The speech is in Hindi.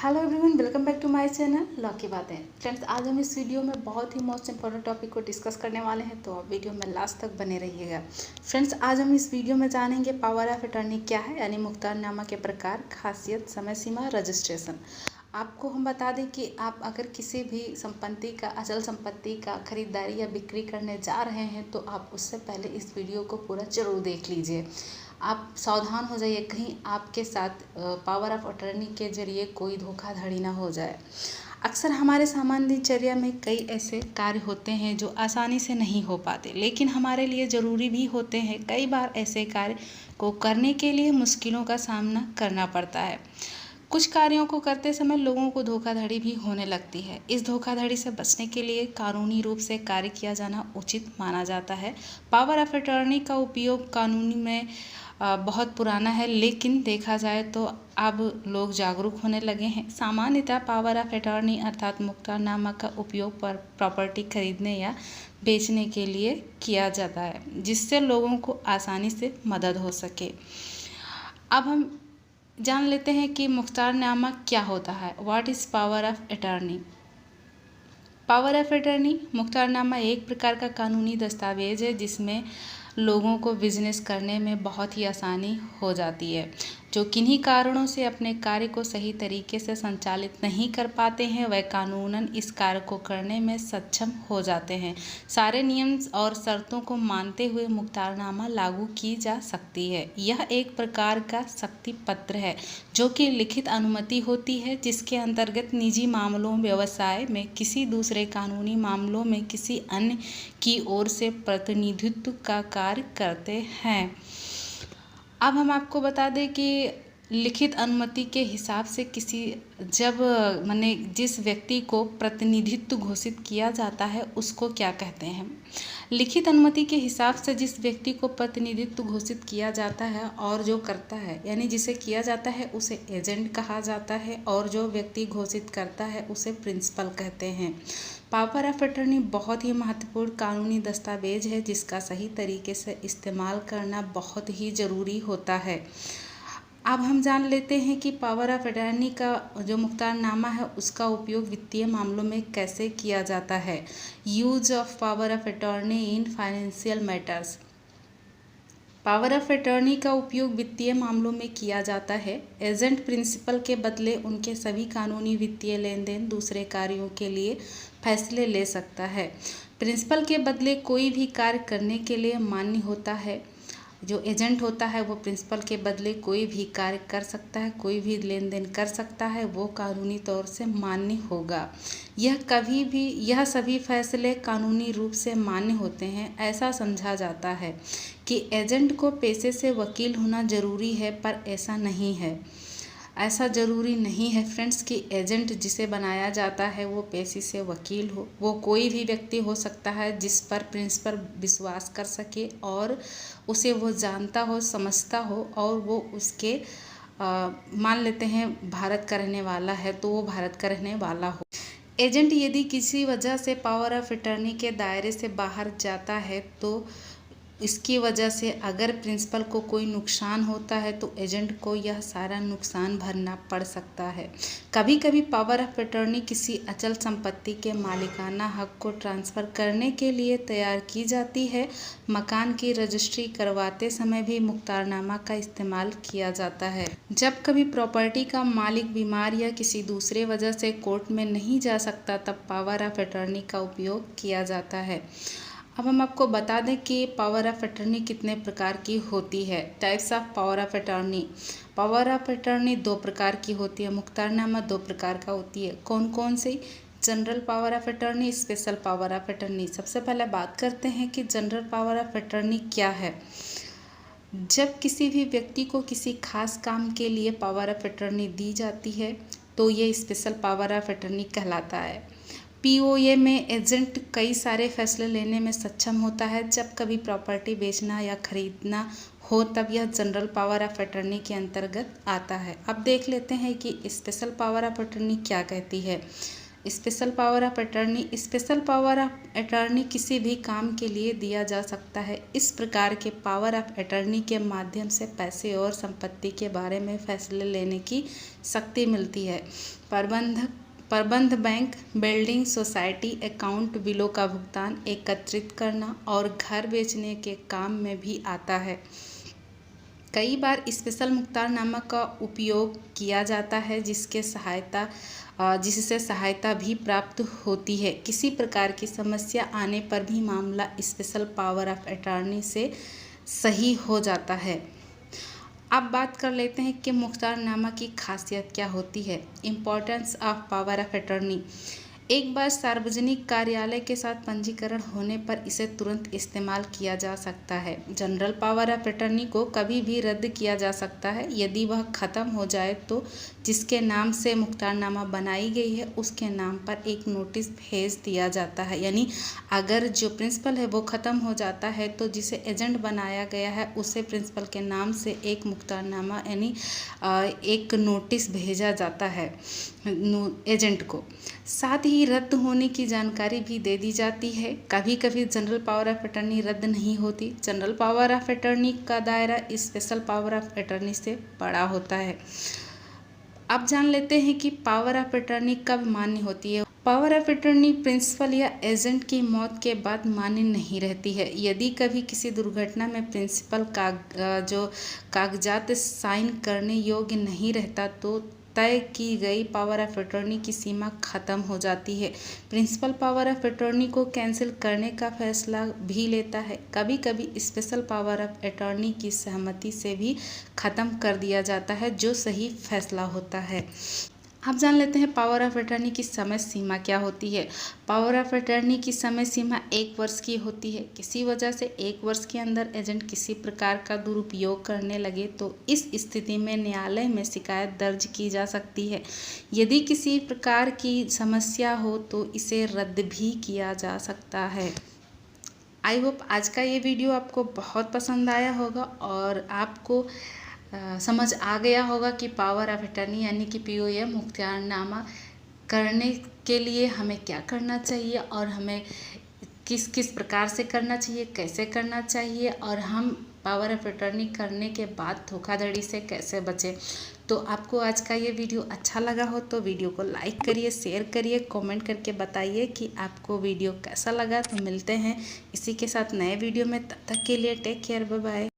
Hello everyone, welcome back to my channel law की बातें। फ्रेंड्स, आज हम इस वीडियो में बहुत ही मोस्ट इंपॉर्टेंट टॉपिक को डिस्कस करने वाले हैं, तो आप वीडियो में लास्ट तक बने रहिएगा। फ्रेंड्स, आज हम इस वीडियो में जानेंगे पावर ऑफ अटॉर्नी क्या है, यानी मुख्तारनामा के प्रकार, खासियत, समय सीमा, रजिस्ट्रेशन। आपको हम बता दें कि आप अगर किसी भी संपत्ति का, अचल संपत्ति का खरीदारी या बिक्री करने जा रहे हैं, तो आप उससे पहले इस वीडियो को पूरा जरूर देख लीजिए। आप सावधान हो जाइए, कहीं आपके साथ पावर ऑफ अटॉर्नी के जरिए कोई धोखाधड़ी ना हो जाए। अक्सर हमारे सामान्य दिनचर्या में कई ऐसे कार्य होते हैं जो आसानी से नहीं हो पाते, लेकिन हमारे लिए ज़रूरी भी होते हैं। कई बार ऐसे कार्य को करने के लिए मुश्किलों का सामना करना पड़ता है। कुछ कार्यों को करते समय लोगों को धोखाधड़ी भी होने लगती है। इस धोखाधड़ी से बचने के लिए कानूनी रूप से कार्य किया जाना उचित माना जाता है। पावर ऑफ अटॉर्नी का उपयोग कानूनी में बहुत पुराना है, लेकिन देखा जाए तो अब लोग जागरूक होने लगे हैं। सामान्यतः पावर ऑफ अटॉर्नी अर्थात मुख्तारनामा का उपयोग पर प्रॉपर्टी खरीदने या बेचने के लिए किया जाता है, जिससे लोगों को आसानी से मदद हो सके। अब हम जान लेते हैं कि मुख्तारनामा क्या होता है। What is power of attorney? Power of attorney, मुख्तारनामा एक प्रकार का कानूनी दस्तावेज है जिसमें लोगों को बिजनेस करने में बहुत ही आसानी हो जाती है। जो किन्हीं कारणों से अपने कार्य को सही तरीके से संचालित नहीं कर पाते हैं, वह कानूनन इस कार्य को करने में सक्षम हो जाते हैं। सारे नियम और शर्तों को मानते हुए मुख्तारनामा लागू की जा सकती है। यह एक प्रकार का शक्ति पत्र है जो कि लिखित अनुमति होती है, जिसके अंतर्गत निजी मामलों, व्यवसाय में किसी दूसरे कानूनी मामलों में किसी अन्य की ओर से प्रतिनिधित्व का कार्य करते हैं। अब हम आपको बता दें कि लिखित अनुमति के हिसाब से जिस व्यक्ति को प्रतिनिधित्व घोषित किया जाता है उसको क्या कहते हैं। लिखित अनुमति के हिसाब से जिस व्यक्ति को प्रतिनिधित्व घोषित किया जाता है और जो करता है, यानी जिसे किया जाता है, उसे एजेंट कहा जाता है, और जो व्यक्ति घोषित करता है उसे प्रिंसिपल कहते हैं। पावर ऑफ अटॉर्नी बहुत ही महत्वपूर्ण कानूनी दस्तावेज है जिसका सही तरीके से इस्तेमाल करना बहुत ही ज़रूरी होता है। अब हम जान लेते हैं कि पावर ऑफ अटॉर्नी का जो मुख्तारनामा है उसका उपयोग वित्तीय मामलों में कैसे किया जाता है। Use of power of attorney in financial matters. Power of attorney का उपयोग वित्तीय मामलों में किया जाता है। एजेंट प्रिंसिपल के बदले उनके सभी कानूनी वित्तीय लेन देन, दूसरे कार्यों के लिए फैसले ले सकता है। प्रिंसिपल के बदले कोई भी कार्य करने के लिए मान्य होता है। जो एजेंट होता है वो प्रिंसिपल के बदले कोई भी कार्य कर सकता है, कोई भी लेन देन कर सकता है, वो कानूनी तौर से मान्य होगा। यह सभी फैसले कानूनी रूप से मान्य होते हैं। ऐसा समझा जाता है कि एजेंट को पेशे से वकील होना जरूरी है, पर ऐसा ज़रूरी नहीं है फ्रेंड्स कि एजेंट जिसे बनाया जाता है वो पेशे से वकील हो। वो कोई भी व्यक्ति हो सकता है जिस पर प्रिंसिपल विश्वास कर सके और उसे वो जानता हो, समझता हो, और वो उसके मान लेते हैं भारत का रहने वाला है तो वो भारत का रहने वाला हो। एजेंट यदि किसी वजह से पावर ऑफ अटॉर्नी के दायरे से बाहर जाता है तो इसकी वजह से अगर प्रिंसिपल को कोई नुकसान होता है तो एजेंट को यह सारा नुकसान भरना पड़ सकता है। कभी कभी पावर ऑफ अटॉर्नी किसी अचल संपत्ति के मालिकाना हक को ट्रांसफ़र करने के लिए तैयार की जाती है। मकान की रजिस्ट्री करवाते समय भी मुख्तारनामा का इस्तेमाल किया जाता है। जब कभी प्रॉपर्टी का मालिक बीमार या किसी दूसरे वजह से कोर्ट में नहीं जा सकता, तब पावर ऑफ अटॉर्नी का उपयोग किया जाता है। अब हम आपको बता दें कि पावर ऑफ अटॉर्नी कितने प्रकार की होती है। Types of power of attorney. Power of attorney दो प्रकार की होती है। मुख्तारनामा दो प्रकार का होती है। कौन कौन सी? General power of attorney, special power of attorney. सबसे पहले बात करते हैं कि जनरल पावर ऑफ अटॉर्नी क्या है। जब किसी भी व्यक्ति को किसी खास काम के लिए पावर ऑफ अटॉर्नी दी जाती है तो ये स्पेशल पावर ऑफ अटॉर्नी कहलाता है। पीओए में एजेंट कई सारे फैसले लेने में सक्षम होता है। जब कभी प्रॉपर्टी बेचना या खरीदना हो तब यह जनरल पावर ऑफ अटॉर्नी के अंतर्गत आता है। अब देख लेते हैं कि स्पेशल पावर ऑफ अटॉर्नी क्या कहती है। Special power of attorney. Special power of attorney किसी भी काम के लिए दिया जा सकता है। इस प्रकार के पावर ऑफ अटर्नी के माध्यम से पैसे और संपत्ति के बारे में फैसले लेने की शक्ति मिलती है। प्रबंध बैंक, बिल्डिंग सोसाइटी, अकाउंट, बिलों का भुगतान एकत्रित करना और घर बेचने के काम में भी आता है। कई बार स्पेशल मुख्तारनामा का उपयोग किया जाता है जिससे सहायता भी प्राप्त होती है। किसी प्रकार की समस्या आने पर भी मामला स्पेशल पावर ऑफ अटॉर्नी से सही हो जाता है। अब बात कर लेते हैं कि मुख्तारनामा की खासियत क्या होती है। Importance of power of attorney. एक बार सार्वजनिक कार्यालय के साथ पंजीकरण होने पर इसे तुरंत इस्तेमाल किया जा सकता है। जनरल पावर ऑफ अटॉर्नी को कभी भी रद्द किया जा सकता है। यदि वह ख़त्म हो जाए तो जिसके नाम से मुख्तारनामा बनाई गई है उसके नाम पर एक नोटिस भेज दिया जाता है। यानी अगर जो प्रिंसिपल है वो ख़त्म हो जाता है तो जिसे एजेंट बनाया गया है उसे प्रिंसिपल के नाम से एक मुख्तारनामा यानी एक नोटिस भेजा जाता है एजेंट को। साथ ही रद्द होने की जानकारी भी दे दी जाती है। कभी कभी जनरल पावर ऑफ अटॉर्नी रद्द नहीं होती। जनरल पावर ऑफ अटॉर्नी का दायरा स्पेशल पावर ऑफ अटॉर्नी से बड़ा होता है। अब जान लेते हैं कि पावर ऑफ अटॉर्नी कब मान्य होती है। पावर ऑफ अटॉर्नी प्रिंसिपल या एजेंट की मौत के बाद मान्य नहीं रहती है। यदि कभी किसी दुर्घटना में प्रिंसिपल जो कागजात साइन करने योग्य नहीं रहता तो तय की गई पावर ऑफ अटॉर्नी की सीमा खत्म हो जाती है। प्रिंसिपल पावर ऑफ अटॉर्नी को कैंसिल करने का फैसला भी लेता है। कभी कभी स्पेशल पावर ऑफ अटॉर्नी की सहमति से भी ख़त्म कर दिया जाता है जो सही फैसला होता है। अब जान लेते हैं पावर ऑफ अटॉर्नी की समय सीमा क्या होती है। पावर ऑफ अटॉर्नी की समय सीमा 1 वर्ष की होती है। किसी वजह से 1 वर्ष के अंदर एजेंट किसी प्रकार का दुरुपयोग करने लगे तो इस स्थिति में न्यायालय में शिकायत दर्ज की जा सकती है। यदि किसी प्रकार की समस्या हो तो इसे रद्द भी किया जा सकता है। आई होप आज का ये वीडियो आपको बहुत पसंद आया होगा और आपको समझ आ गया होगा कि पावर ऑफ अटॉर्नी यानी कि POA मुख्तारनामा करने के लिए हमें क्या करना चाहिए और हमें किस किस प्रकार से करना चाहिए, कैसे करना चाहिए और हम पावर ऑफ अटॉर्नी करने के बाद धोखाधड़ी से कैसे बचें। तो आपको आज का ये वीडियो अच्छा लगा हो तो वीडियो को लाइक करिए, शेयर करिए, कमेंट करके बताइए कि आपको वीडियो कैसा लगा। तो मिलते हैं इसी के साथ नए वीडियो में, तब तक के लिए टेक केयर, बाय बाय।